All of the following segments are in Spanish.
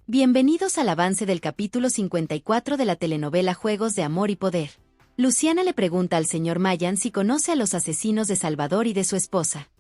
Bienvenidos al avance del capítulo 54 de la telenovela Juegos de Amor y Poder. Luciana le pregunta al señor Mayan si conoce a los asesinos de Salvador y de su esposa.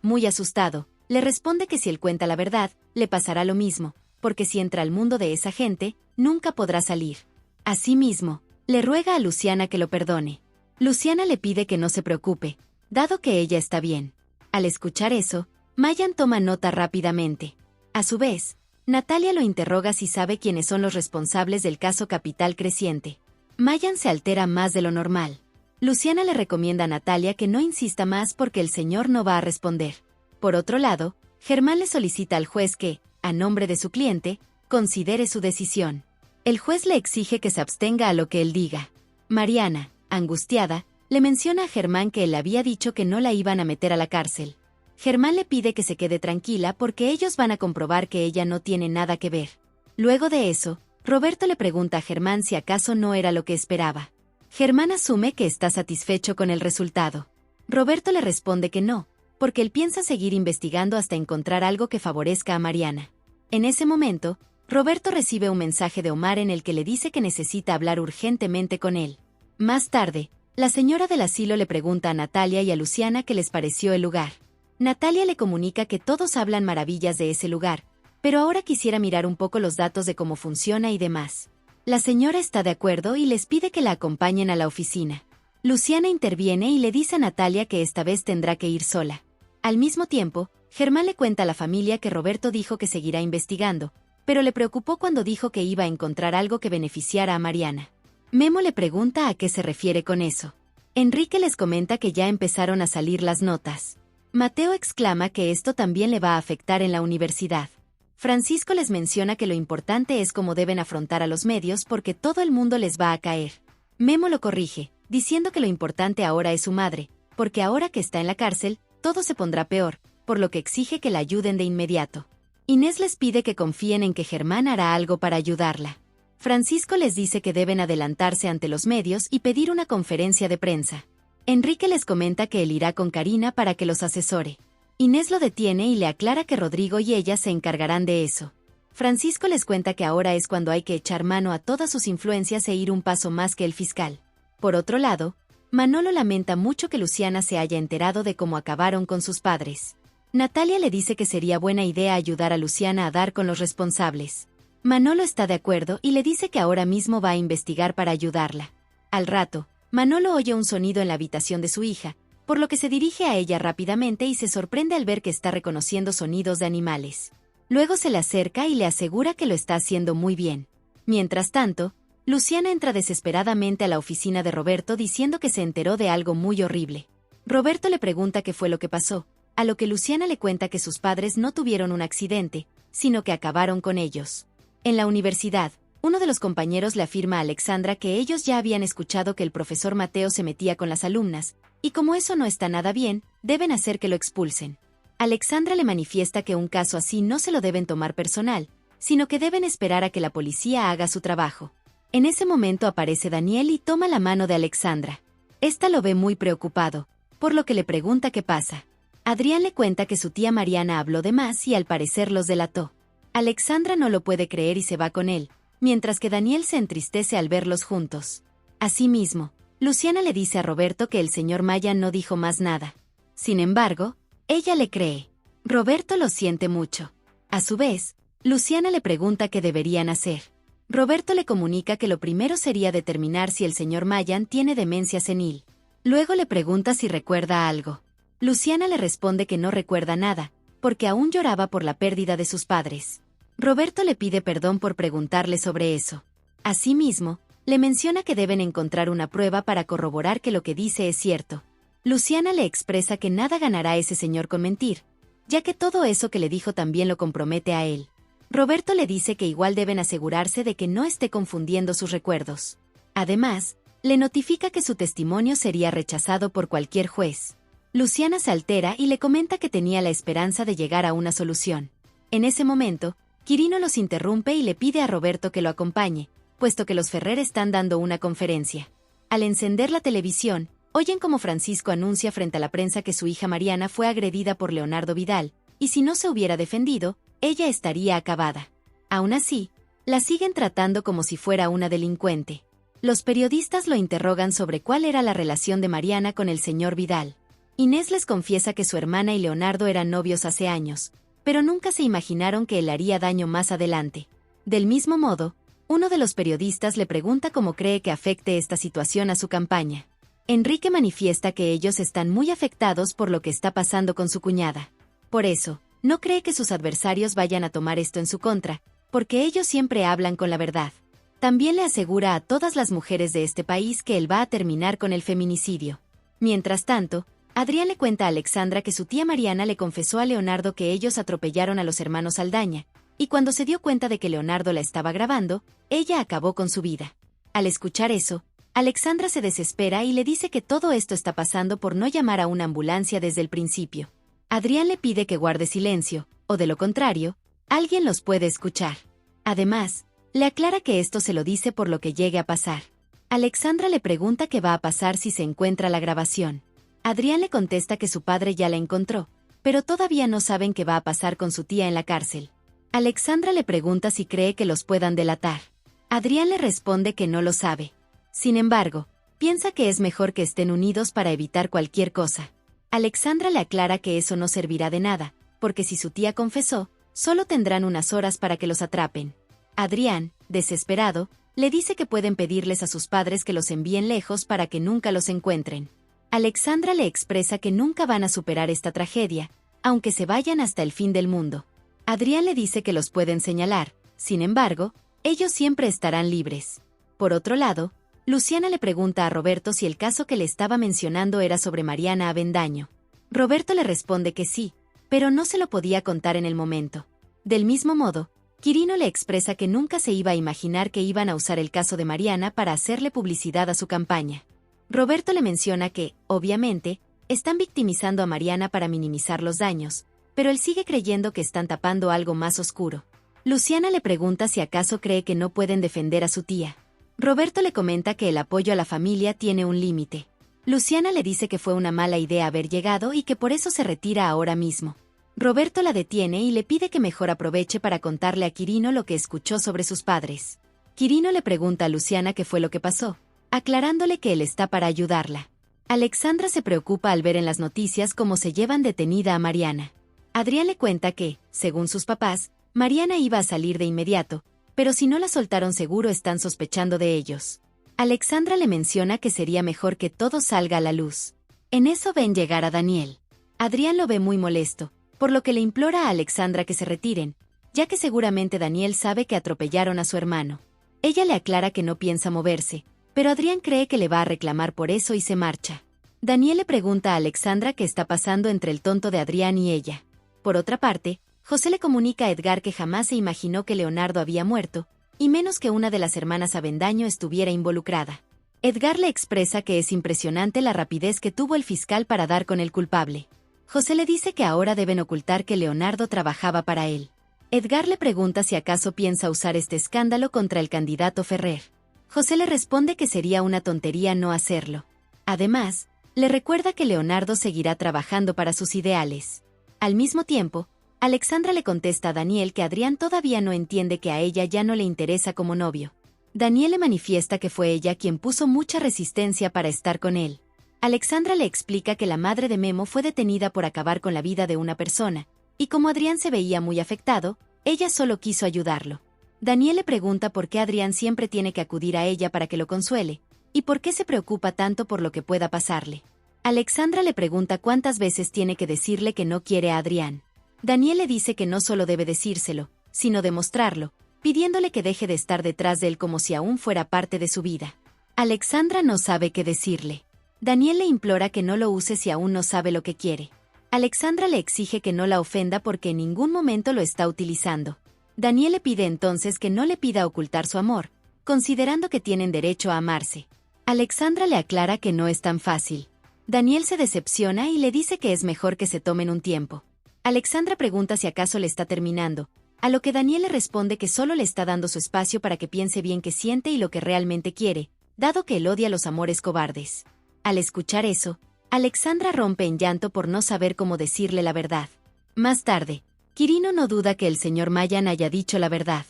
Muy asustado, le responde que si él cuenta la verdad, le pasará lo mismo, porque si entra al mundo de esa gente, nunca podrá salir. Asimismo, le ruega a Luciana que lo perdone. Luciana le pide que no se preocupe, dado que ella está bien. Al escuchar eso, Mayan toma nota rápidamente. A su vez, Natalia lo interroga si sabe quiénes son los responsables del caso Capital Creciente. Mayan se altera más de lo normal. Luciana le recomienda a Natalia que no insista más porque el señor no va a responder. Por otro lado, Germán le solicita al juez que, a nombre de su cliente, considere su decisión. El juez le exige que se abstenga a lo que él diga. Mariana, angustiada, le menciona a Germán que él le había dicho que no la iban a meter a la cárcel. Germán le pide que se quede tranquila porque ellos van a comprobar que ella no tiene nada que ver. Luego de eso, Roberto le pregunta a Germán si acaso no era lo que esperaba. Germán asume que está satisfecho con el resultado. Roberto le responde que no, porque él piensa seguir investigando hasta encontrar algo que favorezca a Mariana. En ese momento, Roberto recibe un mensaje de Omar en el que le dice que necesita hablar urgentemente con él. Más tarde, la señora del asilo le pregunta a Natalia y a Luciana qué les pareció el lugar. Natalia le comunica que todos hablan maravillas de ese lugar, pero ahora quisiera mirar un poco los datos de cómo funciona y demás. La señora está de acuerdo y les pide que la acompañen a la oficina. Luciana interviene y le dice a Natalia que esta vez tendrá que ir sola. Al mismo tiempo, Germán le cuenta a la familia que Roberto dijo que seguirá investigando, pero le preocupó cuando dijo que iba a encontrar algo que beneficiara a Mariana. Memo le pregunta a qué se refiere con eso. Enrique les comenta que ya empezaron a salir las notas. Mateo exclama que esto también le va a afectar en la universidad. Francisco les menciona que lo importante es cómo deben afrontar a los medios porque todo el mundo les va a caer. Memo lo corrige, diciendo que lo importante ahora es su madre, porque ahora que está en la cárcel, todo se pondrá peor, por lo que exige que la ayuden de inmediato. Inés les pide que confíen en que Germán hará algo para ayudarla. Francisco les dice que deben adelantarse ante los medios y pedir una conferencia de prensa. Enrique les comenta que él irá con Karina para que los asesore. Inés lo detiene y le aclara que Rodrigo y ella se encargarán de eso. Francisco les cuenta que ahora es cuando hay que echar mano a todas sus influencias e ir un paso más que el fiscal. Por otro lado, Manolo lamenta mucho que Luciana se haya enterado de cómo acabaron con sus padres. Natalia le dice que sería buena idea ayudar a Luciana a dar con los responsables. Manolo está de acuerdo y le dice que ahora mismo va a investigar para ayudarla. Al rato, Manolo oye un sonido en la habitación de su hija, por lo que se dirige a ella rápidamente y se sorprende al ver que está reconociendo sonidos de animales. Luego se le acerca y le asegura que lo está haciendo muy bien. Mientras tanto, Luciana entra desesperadamente a la oficina de Roberto diciendo que se enteró de algo muy horrible. Roberto le pregunta qué fue lo que pasó, a lo que Luciana le cuenta que sus padres no tuvieron un accidente, sino que acabaron con ellos. En la universidad, uno de los compañeros le afirma a Alexandra que ellos ya habían escuchado que el profesor Mateo se metía con las alumnas, y como eso no está nada bien, deben hacer que lo expulsen. Alexandra le manifiesta que un caso así no se lo deben tomar personal, sino que deben esperar a que la policía haga su trabajo. En ese momento aparece Daniel y toma la mano de Alexandra. Esta lo ve muy preocupado, por lo que le pregunta qué pasa. Adrián le cuenta que su tía Mariana habló de más y al parecer los delató. Alexandra no lo puede creer y se va con él, mientras que Daniel se entristece al verlos juntos. Asimismo, Luciana le dice a Roberto que el señor Mayan no dijo más nada. Sin embargo, ella le cree. Roberto lo siente mucho. A su vez, Luciana le pregunta qué deberían hacer. Roberto le comunica que lo primero sería determinar si el señor Mayan tiene demencia senil. Luego le pregunta si recuerda algo. Luciana le responde que no recuerda nada, porque aún lloraba por la pérdida de sus padres. Roberto le pide perdón por preguntarle sobre eso. Asimismo, le menciona que deben encontrar una prueba para corroborar que lo que dice es cierto. Luciana le expresa que nada ganará ese señor con mentir, ya que todo eso que le dijo también lo compromete a él. Roberto le dice que igual deben asegurarse de que no esté confundiendo sus recuerdos. Además, le notifica que su testimonio sería rechazado por cualquier juez. Luciana se altera y le comenta que tenía la esperanza de llegar a una solución. En ese momento, Quirino los interrumpe y le pide a Roberto que lo acompañe, puesto que los Ferrer están dando una conferencia. Al encender la televisión, oyen como Francisco anuncia frente a la prensa que su hija Mariana fue agredida por Leonardo Vidal, y si no se hubiera defendido, ella estaría acabada. Aún así, la siguen tratando como si fuera una delincuente. Los periodistas lo interrogan sobre cuál era la relación de Mariana con el señor Vidal. Inés les confiesa que su hermana y Leonardo eran novios hace años, pero nunca se imaginaron que él haría daño más adelante. Del mismo modo, uno de los periodistas le pregunta cómo cree que afecte esta situación a su campaña. Enrique manifiesta que ellos están muy afectados por lo que está pasando con su cuñada. Por eso, no cree que sus adversarios vayan a tomar esto en su contra, porque ellos siempre hablan con la verdad. También le asegura a todas las mujeres de este país que él va a terminar con el feminicidio. Mientras tanto, Adrián le cuenta a Alexandra que su tía Mariana le confesó a Leonardo que ellos atropellaron a los hermanos Saldaña, y cuando se dio cuenta de que Leonardo la estaba grabando, ella acabó con su vida. Al escuchar eso, Alexandra se desespera y le dice que todo esto está pasando por no llamar a una ambulancia desde el principio. Adrián le pide que guarde silencio, o de lo contrario, alguien los puede escuchar. Además, le aclara que esto se lo dice por lo que llegue a pasar. Alexandra le pregunta qué va a pasar si se encuentra la grabación. Adrián le contesta que su padre ya la encontró, pero todavía no saben qué va a pasar con su tía en la cárcel. Alexandra le pregunta si cree que los puedan delatar. Adrián le responde que no lo sabe. Sin embargo, piensa que es mejor que estén unidos para evitar cualquier cosa. Alexandra le aclara que eso no servirá de nada, porque si su tía confesó, solo tendrán unas horas para que los atrapen. Adrián, desesperado, le dice que pueden pedirles a sus padres que los envíen lejos para que nunca los encuentren. Alexandra le expresa que nunca van a superar esta tragedia, aunque se vayan hasta el fin del mundo. Adrián le dice que los pueden señalar, sin embargo, ellos siempre estarán libres. Por otro lado, Luciana le pregunta a Roberto si el caso que le estaba mencionando era sobre Mariana Avendaño. Roberto le responde que sí, pero no se lo podía contar en el momento. Del mismo modo, Quirino le expresa que nunca se iba a imaginar que iban a usar el caso de Mariana para hacerle publicidad a su campaña. Roberto le menciona que, obviamente, están victimizando a Mariana para minimizar los daños, pero él sigue creyendo que están tapando algo más oscuro. Luciana le pregunta si acaso cree que no pueden defender a su tía. Roberto le comenta que el apoyo a la familia tiene un límite. Luciana le dice que fue una mala idea haber llegado y que por eso se retira ahora mismo. Roberto la detiene y le pide que mejor aproveche para contarle a Quirino lo que escuchó sobre sus padres. Quirino le pregunta a Luciana qué fue lo que pasó, aclarándole que él está para ayudarla. Alexandra se preocupa al ver en las noticias cómo se llevan detenida a Mariana. Adrián le cuenta que, según sus papás, Mariana iba a salir de inmediato, pero si no la soltaron seguro están sospechando de ellos. Alexandra le menciona que sería mejor que todo salga a la luz. En eso ven llegar a Daniel. Adrián lo ve muy molesto, por lo que le implora a Alexandra que se retiren, ya que seguramente Daniel sabe que atropellaron a su hermano. Ella le aclara que no piensa moverse, pero Adrián cree que le va a reclamar por eso y se marcha. Daniel le pregunta a Alexandra qué está pasando entre el tonto de Adrián y ella. Por otra parte, José le comunica a Edgar que jamás se imaginó que Leonardo había muerto, y menos que una de las hermanas Avendaño estuviera involucrada. Edgar le expresa que es impresionante la rapidez que tuvo el fiscal para dar con el culpable. José le dice que ahora deben ocultar que Leonardo trabajaba para él. Edgar le pregunta si acaso piensa usar este escándalo contra el candidato Ferrer. José le responde que sería una tontería no hacerlo. Además, le recuerda que Leonardo seguirá trabajando para sus ideales. Al mismo tiempo, Alexandra le contesta a Daniel que Adrián todavía no entiende que a ella ya no le interesa como novio. Daniel le manifiesta que fue ella quien puso mucha resistencia para estar con él. Alexandra le explica que la madre de Memo fue detenida por acabar con la vida de una persona, y como Adrián se veía muy afectado, ella solo quiso ayudarlo. Daniel le pregunta por qué Adrián siempre tiene que acudir a ella para que lo consuele, y por qué se preocupa tanto por lo que pueda pasarle. Alexandra le pregunta cuántas veces tiene que decirle que no quiere a Adrián. Daniel le dice que no solo debe decírselo, sino demostrarlo, pidiéndole que deje de estar detrás de él como si aún fuera parte de su vida. Alexandra no sabe qué decirle. Daniel le implora que no lo use si aún no sabe lo que quiere. Alexandra le exige que no la ofenda porque en ningún momento lo está utilizando. Daniel le pide entonces que no le pida ocultar su amor, considerando que tienen derecho a amarse. Alexandra le aclara que no es tan fácil. Daniel se decepciona y le dice que es mejor que se tomen un tiempo. Alexandra pregunta si acaso le está terminando, a lo que Daniel le responde que solo le está dando su espacio para que piense bien qué siente y lo que realmente quiere, dado que él odia los amores cobardes. Al escuchar eso, Alexandra rompe en llanto por no saber cómo decirle la verdad. Más tarde, Quirino no duda que el señor Mayan haya dicho la verdad.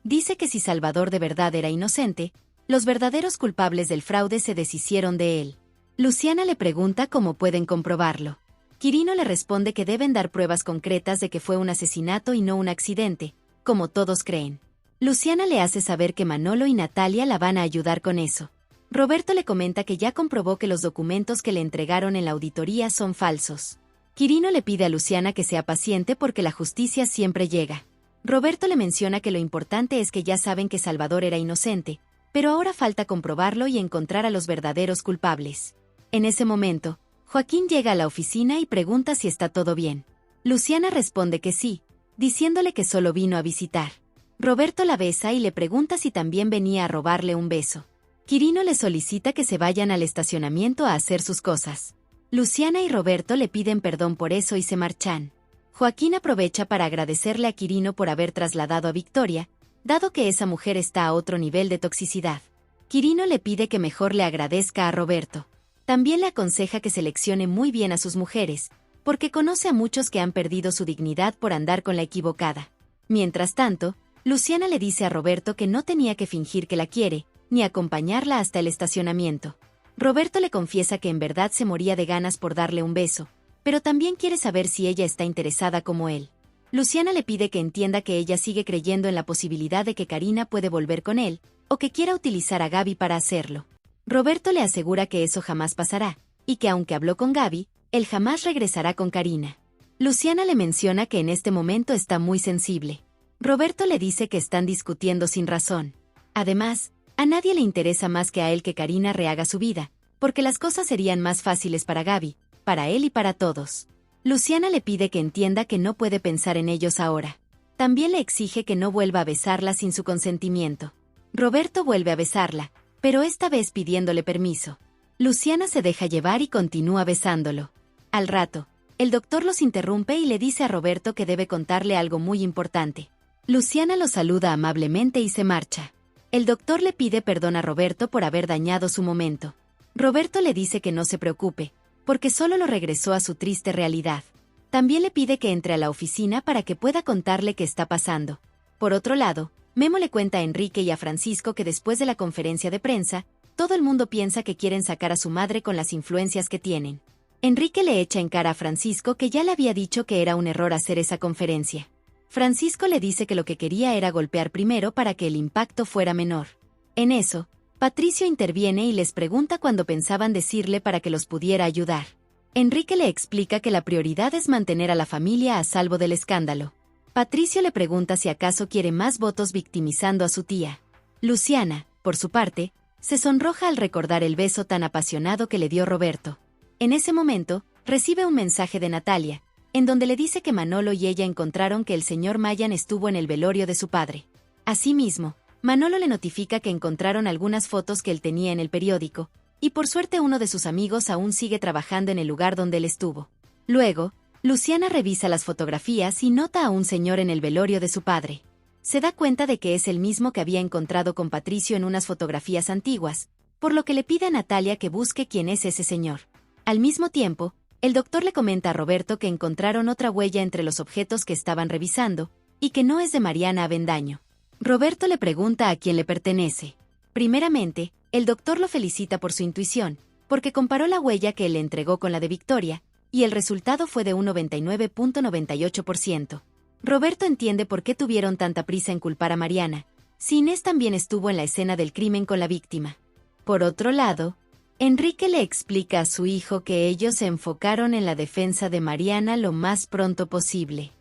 Dice que si Salvador de verdad era inocente, los verdaderos culpables del fraude se deshicieron de él. Luciana le pregunta cómo pueden comprobarlo. Quirino le responde que deben dar pruebas concretas de que fue un asesinato y no un accidente, como todos creen. Luciana le hace saber que Manolo y Natalia la van a ayudar con eso. Roberto le comenta que ya comprobó que los documentos que le entregaron en la auditoría son falsos. Quirino le pide a Luciana que sea paciente porque la justicia siempre llega. Roberto le menciona que lo importante es que ya saben que Salvador era inocente, pero ahora falta comprobarlo y encontrar a los verdaderos culpables. En ese momento, Joaquín llega a la oficina y pregunta si está todo bien. Luciana responde que sí, diciéndole que solo vino a visitar. Roberto la besa y le pregunta si también venía a robarle un beso. Quirino le solicita que se vayan al estacionamiento a hacer sus cosas. Luciana y Roberto le piden perdón por eso y se marchan. Joaquín aprovecha para agradecerle a Quirino por haber trasladado a Victoria, dado que esa mujer está a otro nivel de toxicidad. Quirino le pide que mejor le agradezca a Roberto. También le aconseja que seleccione muy bien a sus mujeres, porque conoce a muchos que han perdido su dignidad por andar con la equivocada. Mientras tanto, Luciana le dice a Roberto que no tenía que fingir que la quiere, ni acompañarla hasta el estacionamiento. Roberto le confiesa que en verdad se moría de ganas por darle un beso, pero también quiere saber si ella está interesada como él. Luciana le pide que entienda que ella sigue creyendo en la posibilidad de que Karina puede volver con él, o que quiera utilizar a Gaby para hacerlo. Roberto le asegura que eso jamás pasará, y que aunque habló con Gaby, él jamás regresará con Karina. Luciana le menciona que en este momento está muy sensible. Roberto le dice que están discutiendo sin razón. Además, a nadie le interesa más que a él que Karina rehaga su vida, porque las cosas serían más fáciles para Gaby, para él y para todos. Luciana le pide que entienda que no puede pensar en ellos ahora. También le exige que no vuelva a besarla sin su consentimiento. Roberto vuelve a besarla, pero esta vez pidiéndole permiso. Luciana se deja llevar y continúa besándolo. Al rato, el doctor los interrumpe y le dice a Roberto que debe contarle algo muy importante. Luciana lo saluda amablemente y se marcha. El doctor le pide perdón a Roberto por haber dañado su momento. Roberto le dice que no se preocupe, porque solo lo regresó a su triste realidad. También le pide que entre a la oficina para que pueda contarle qué está pasando. Por otro lado, Memo le cuenta a Enrique y a Francisco que después de la conferencia de prensa, todo el mundo piensa que quieren sacar a su madre con las influencias que tienen. Enrique le echa en cara a Francisco que ya le había dicho que era un error hacer esa conferencia. Francisco le dice que lo que quería era golpear primero para que el impacto fuera menor. En eso, Patricio interviene y les pregunta cuándo pensaban decirle para que los pudiera ayudar. Enrique le explica que la prioridad es mantener a la familia a salvo del escándalo. Patricio le pregunta si acaso quiere más votos victimizando a su tía. Luciana, por su parte, se sonroja al recordar el beso tan apasionado que le dio Roberto. En ese momento, recibe un mensaje de Natalia, en donde le dice que Manolo y ella encontraron que el señor Mayan estuvo en el velorio de su padre. Asimismo, Manolo le notifica que encontraron algunas fotos que él tenía en el periódico, y por suerte uno de sus amigos aún sigue trabajando en el lugar donde él estuvo. Luego, Luciana revisa las fotografías y nota a un señor en el velorio de su padre. Se da cuenta de que es el mismo que había encontrado con Patricio en unas fotografías antiguas, por lo que le pide a Natalia que busque quién es ese señor. Al mismo tiempo, el doctor le comenta a Roberto que encontraron otra huella entre los objetos que estaban revisando, y que no es de Mariana Avendaño. Roberto le pregunta a quién le pertenece. Primeramente, el doctor lo felicita por su intuición, porque comparó la huella que él le entregó con la de Victoria, y el resultado fue de un 99.98%. Roberto entiende por qué tuvieron tanta prisa en culpar a Mariana, si Inés también estuvo en la escena del crimen con la víctima. Por otro lado, Enrique le explica a su hijo que ellos se enfocaron en la defensa de Mariana lo más pronto posible.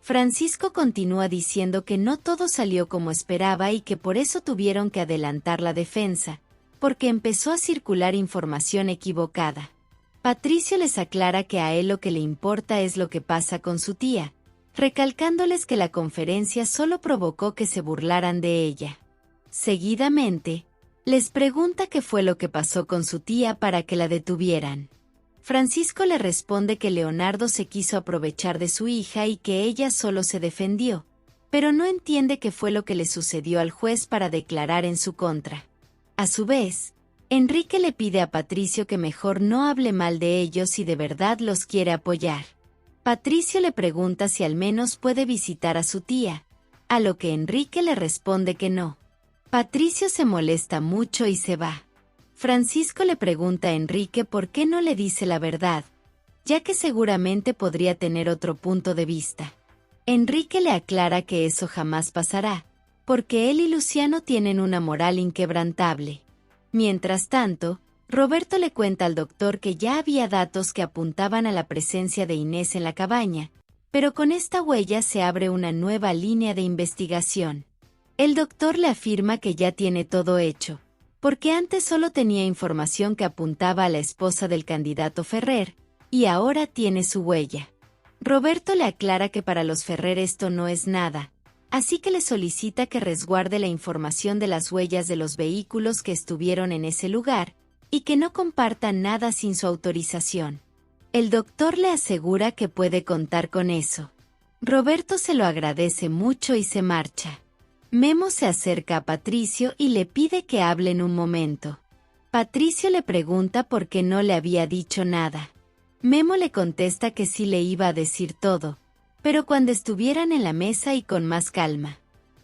Francisco continúa diciendo que no todo salió como esperaba y que por eso tuvieron que adelantar la defensa, porque empezó a circular información equivocada. Patricio les aclara que a él lo que le importa es lo que pasa con su tía, recalcándoles que la conferencia solo provocó que se burlaran de ella. Seguidamente, les pregunta qué fue lo que pasó con su tía para que la detuvieran. Francisco le responde que Leonardo se quiso aprovechar de su hija y que ella solo se defendió, pero no entiende qué fue lo que le sucedió al juez para declarar en su contra. A su vez, Enrique le pide a Patricio que mejor no hable mal de ellos si de verdad los quiere apoyar. Patricio le pregunta si al menos puede visitar a su tía, a lo que Enrique le responde que no. Patricio se molesta mucho y se va. Francisco le pregunta a Enrique por qué no le dice la verdad, ya que seguramente podría tener otro punto de vista. Enrique le aclara que eso jamás pasará, porque él y Luciano tienen una moral inquebrantable. Mientras tanto, Roberto le cuenta al doctor que ya había datos que apuntaban a la presencia de Inés en la cabaña, pero con esta huella se abre una nueva línea de investigación. El doctor le afirma que ya tiene todo hecho, porque antes solo tenía información que apuntaba a la esposa del candidato Ferrer, y ahora tiene su huella. Roberto le aclara que para los Ferrer esto no es nada, así que le solicita que resguarde la información de las huellas de los vehículos que estuvieron en ese lugar, y que no comparta nada sin su autorización. El doctor le asegura que puede contar con eso. Roberto se lo agradece mucho y se marcha. Memo se acerca a Patricio y le pide que hablen un momento. Patricio le pregunta por qué no le había dicho nada. Memo le contesta que sí le iba a decir todo, pero cuando estuvieran en la mesa y con más calma.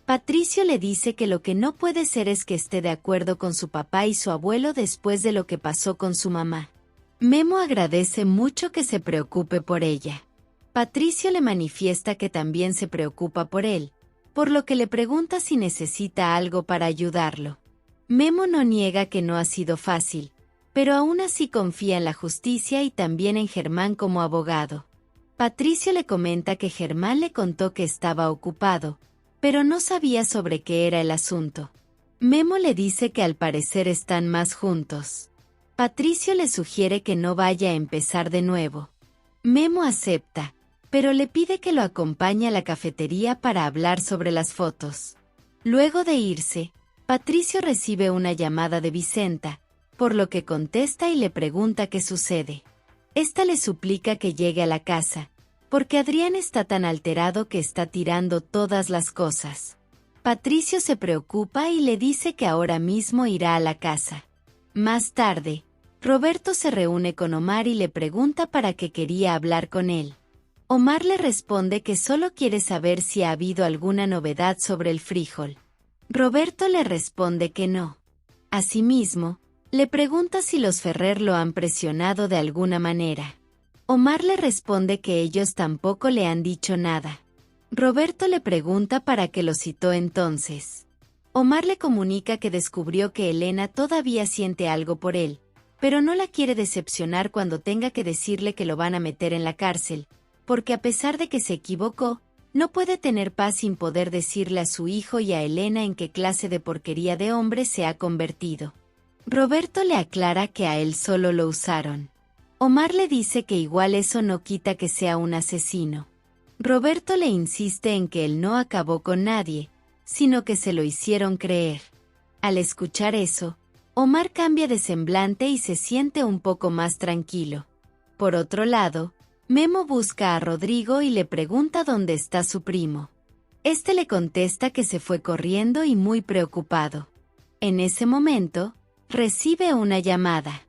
Patricio le dice que lo que no puede ser es que esté de acuerdo con su papá y su abuelo después de lo que pasó con su mamá. Memo agradece mucho que se preocupe por ella. Patricio le manifiesta que también se preocupa por él, por lo que le pregunta si necesita algo para ayudarlo. Memo no niega que no ha sido fácil, pero aún así confía en la justicia y también en Germán como abogado. Patricio le comenta que Germán le contó que estaba ocupado, pero no sabía sobre qué era el asunto. Memo le dice que al parecer están más juntos. Patricio le sugiere que no vaya a empezar de nuevo. Memo acepta, pero le pide que lo acompañe a la cafetería para hablar sobre las fotos. Luego de irse, Patricio recibe una llamada de Vicenta, por lo que contesta y le pregunta qué sucede. Esta le suplica que llegue a la casa, porque Adrián está tan alterado que está tirando todas las cosas. Patricio se preocupa y le dice que ahora mismo irá a la casa. Más tarde, Roberto se reúne con Omar y le pregunta para qué quería hablar con él. Omar le responde que solo quiere saber si ha habido alguna novedad sobre el frijol. Roberto le responde que no. Asimismo, le pregunta si los Ferrer lo han presionado de alguna manera. Omar le responde que ellos tampoco le han dicho nada. Roberto le pregunta para qué lo citó entonces. Omar le comunica que descubrió que Elena todavía siente algo por él, pero no la quiere decepcionar cuando tenga que decirle que lo van a meter en la cárcel, porque a pesar de que se equivocó, no puede tener paz sin poder decirle a su hijo y a Elena en qué clase de porquería de hombre se ha convertido. Roberto le aclara que a él solo lo usaron. Omar le dice que igual eso no quita que sea un asesino. Roberto le insiste en que él no acabó con nadie, sino que se lo hicieron creer. Al escuchar eso, Omar cambia de semblante y se siente un poco más tranquilo. Por otro lado, Memo busca a Rodrigo y le pregunta dónde está su primo. Este le contesta que se fue corriendo y muy preocupado. En ese momento, recibe una llamada.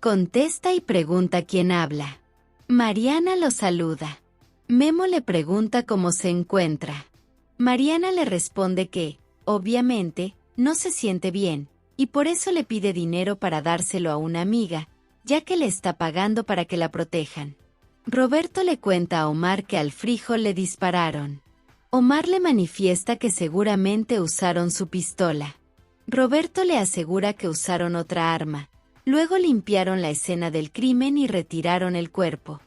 Contesta y pregunta quién habla. Mariana lo saluda. Memo le pregunta cómo se encuentra. Mariana le responde que, obviamente, no se siente bien, y por eso le pide dinero para dárselo a una amiga, ya que le está pagando para que la protejan. Roberto le cuenta a Omar que al frijol le dispararon. Omar le manifiesta que seguramente usaron su pistola. Roberto le asegura que usaron otra arma. Luego limpiaron la escena del crimen y retiraron el cuerpo.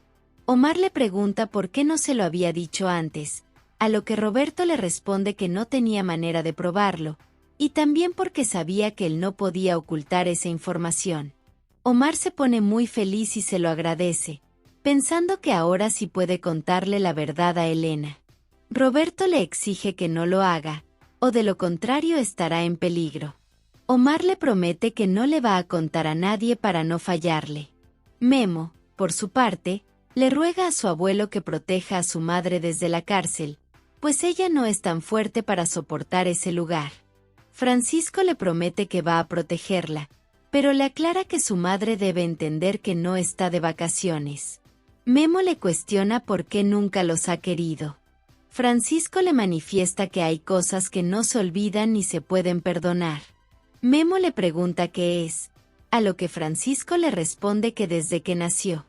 Omar le pregunta por qué no se lo había dicho antes, a lo que Roberto le responde que no tenía manera de probarlo, y también porque sabía que él no podía ocultar esa información. Omar se pone muy feliz y se lo agradece, pensando que ahora sí puede contarle la verdad a Elena. Roberto le exige que no lo haga, o de lo contrario estará en peligro. Omar le promete que no le va a contar a nadie para no fallarle. Memo, por su parte, le ruega a su abuelo que proteja a su madre desde la cárcel, pues ella no es tan fuerte para soportar ese lugar. Francisco le promete que va a protegerla, pero le aclara que su madre debe entender que no está de vacaciones. Memo le cuestiona por qué nunca los ha querido. Francisco le manifiesta que hay cosas que no se olvidan ni se pueden perdonar. Memo le pregunta qué es, a lo que Francisco le responde que desde que nació.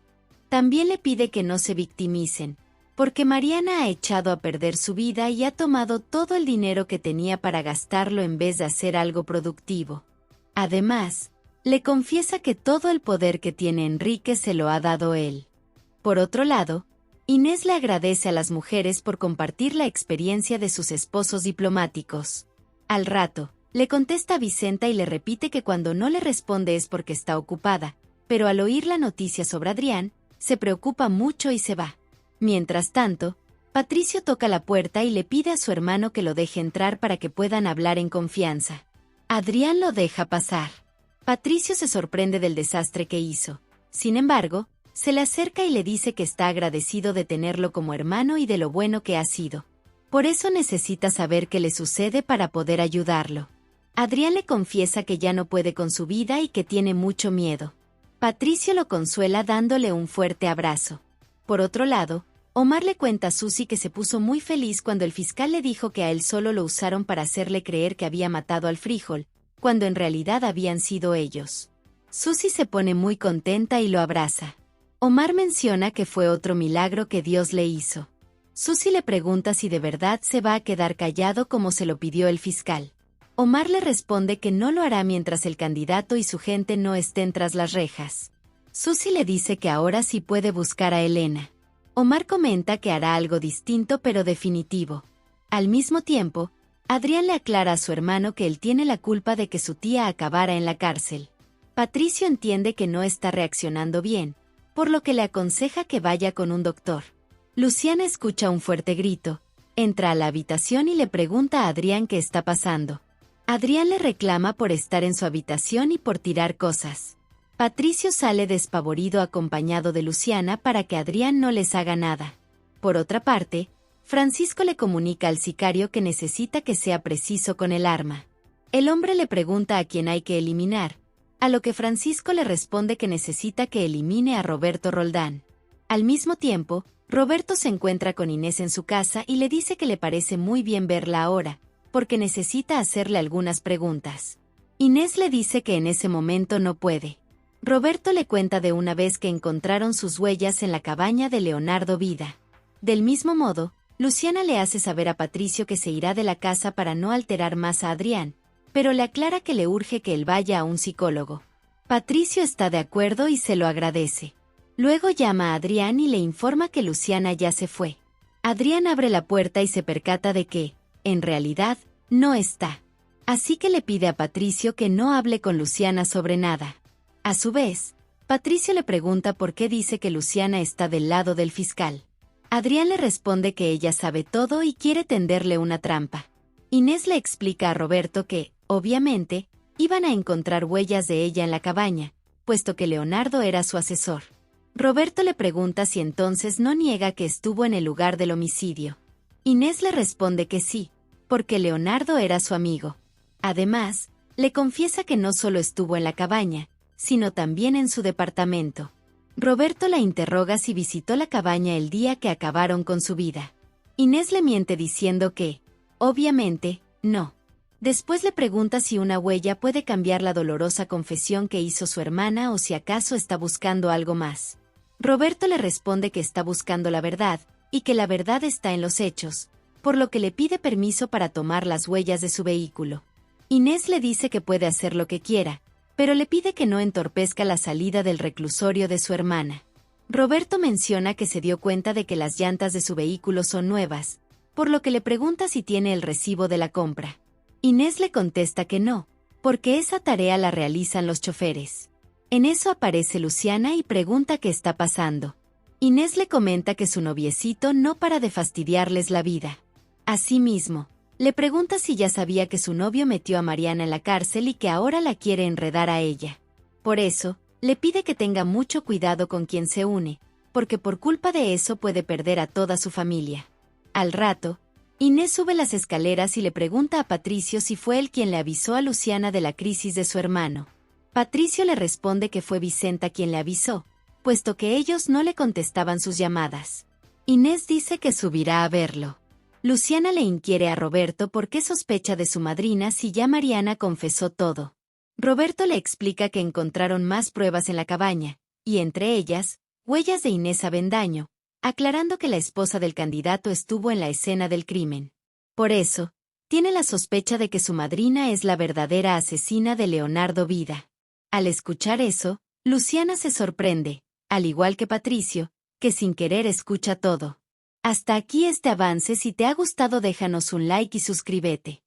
También le pide que no se victimicen, porque Mariana ha echado a perder su vida y ha tomado todo el dinero que tenía para gastarlo en vez de hacer algo productivo. Además, le confiesa que todo el poder que tiene Enrique se lo ha dado él. Por otro lado, Inés le agradece a las mujeres por compartir la experiencia de sus esposos diplomáticos. Al rato, le contesta a Vicenta y le repite que cuando no le responde es porque está ocupada, pero al oír la noticia sobre Adrián, se preocupa mucho y se va. Mientras tanto, Patricio toca la puerta y le pide a su hermano que lo deje entrar para que puedan hablar en confianza. Adrián lo deja pasar. Patricio se sorprende del desastre que hizo. Sin embargo, se le acerca y le dice que está agradecido de tenerlo como hermano y de lo bueno que ha sido. Por eso necesita saber qué le sucede para poder ayudarlo. Adrián le confiesa que ya no puede con su vida y que tiene mucho miedo. Patricio lo consuela dándole un fuerte abrazo. Por otro lado, Omar le cuenta a Susi que se puso muy feliz cuando el fiscal le dijo que a él solo lo usaron para hacerle creer que había matado al frijol, cuando en realidad habían sido ellos. Susi se pone muy contenta y lo abraza. Omar menciona que fue otro milagro que Dios le hizo. Susi le pregunta si de verdad se va a quedar callado como se lo pidió el fiscal. Omar le responde que no lo hará mientras el candidato y su gente no estén tras las rejas. Susi le dice que ahora sí puede buscar a Elena. Omar comenta que hará algo distinto pero definitivo. Al mismo tiempo, Adrián le aclara a su hermano que él tiene la culpa de que su tía acabara en la cárcel. Patricio entiende que no está reaccionando bien, por lo que le aconseja que vaya con un doctor. Luciana escucha un fuerte grito, entra a la habitación y le pregunta a Adrián qué está pasando. Adrián le reclama por estar en su habitación y por tirar cosas. Patricio sale despavorido acompañado de Luciana para que Adrián no les haga nada. Por otra parte, Francisco le comunica al sicario que necesita que sea preciso con el arma. El hombre le pregunta a quién hay que eliminar, a lo que Francisco le responde que necesita que elimine a Roberto Roldán. Al mismo tiempo, Roberto se encuentra con Inés en su casa y le dice que le parece muy bien verla ahora, porque necesita hacerle algunas preguntas. Inés le dice que en ese momento no puede. Roberto le cuenta de una vez que encontraron sus huellas en la cabaña de Leonardo Vida. Del mismo modo, Luciana le hace saber a Patricio que se irá de la casa para no alterar más a Adrián, pero le aclara que le urge que él vaya a un psicólogo. Patricio está de acuerdo y se lo agradece. Luego llama a Adrián y le informa que Luciana ya se fue. Adrián abre la puerta y se percata de que, en realidad, no está. Así que le pide a Patricio que no hable con Luciana sobre nada. A su vez, Patricio le pregunta por qué dice que Luciana está del lado del fiscal. Adrián le responde que ella sabe todo y quiere tenderle una trampa. Inés le explica a Roberto que, obviamente, iban a encontrar huellas de ella en la cabaña, puesto que Leonardo era su asesor. Roberto le pregunta si entonces no niega que estuvo en el lugar del homicidio. Inés le responde que sí, porque Leonardo era su amigo. Además, le confiesa que no solo estuvo en la cabaña, sino también en su departamento. Roberto la interroga si visitó la cabaña el día que acabaron con su vida. Inés le miente diciendo que, obviamente, no. Después le pregunta si una huella puede cambiar la dolorosa confesión que hizo su hermana o si acaso está buscando algo más. Roberto le responde que está buscando la verdad, y que la verdad está en los hechos, por lo que le pide permiso para tomar las huellas de su vehículo. Inés le dice que puede hacer lo que quiera, pero le pide que no entorpezca la salida del reclusorio de su hermana. Roberto menciona que se dio cuenta de que las llantas de su vehículo son nuevas, por lo que le pregunta si tiene el recibo de la compra. Inés le contesta que no, porque esa tarea la realizan los choferes. En eso aparece Luciana y pregunta qué está pasando. Inés le comenta que su noviecito no para de fastidiarles la vida. Asimismo, le pregunta si ya sabía que su novio metió a Mariana en la cárcel y que ahora la quiere enredar a ella. Por eso, le pide que tenga mucho cuidado con quien se une, porque por culpa de eso puede perder a toda su familia. Al rato, Inés sube las escaleras y le pregunta a Patricio si fue él quien le avisó a Luciana de la crisis de su hermano. Patricio le responde que fue Vicenta quien le avisó, puesto que ellos no le contestaban sus llamadas. Inés dice que subirá a verlo. Luciana le inquiere a Roberto por qué sospecha de su madrina si ya Mariana confesó todo. Roberto le explica que encontraron más pruebas en la cabaña, y entre ellas, huellas de Inés Avendaño, aclarando que la esposa del candidato estuvo en la escena del crimen. Por eso, tiene la sospecha de que su madrina es la verdadera asesina de Leonardo Vida. Al escuchar eso, Luciana se sorprende, al igual que Patricio, que sin querer escucha todo. Hasta aquí este avance. Si te ha gustado déjanos un like y suscríbete.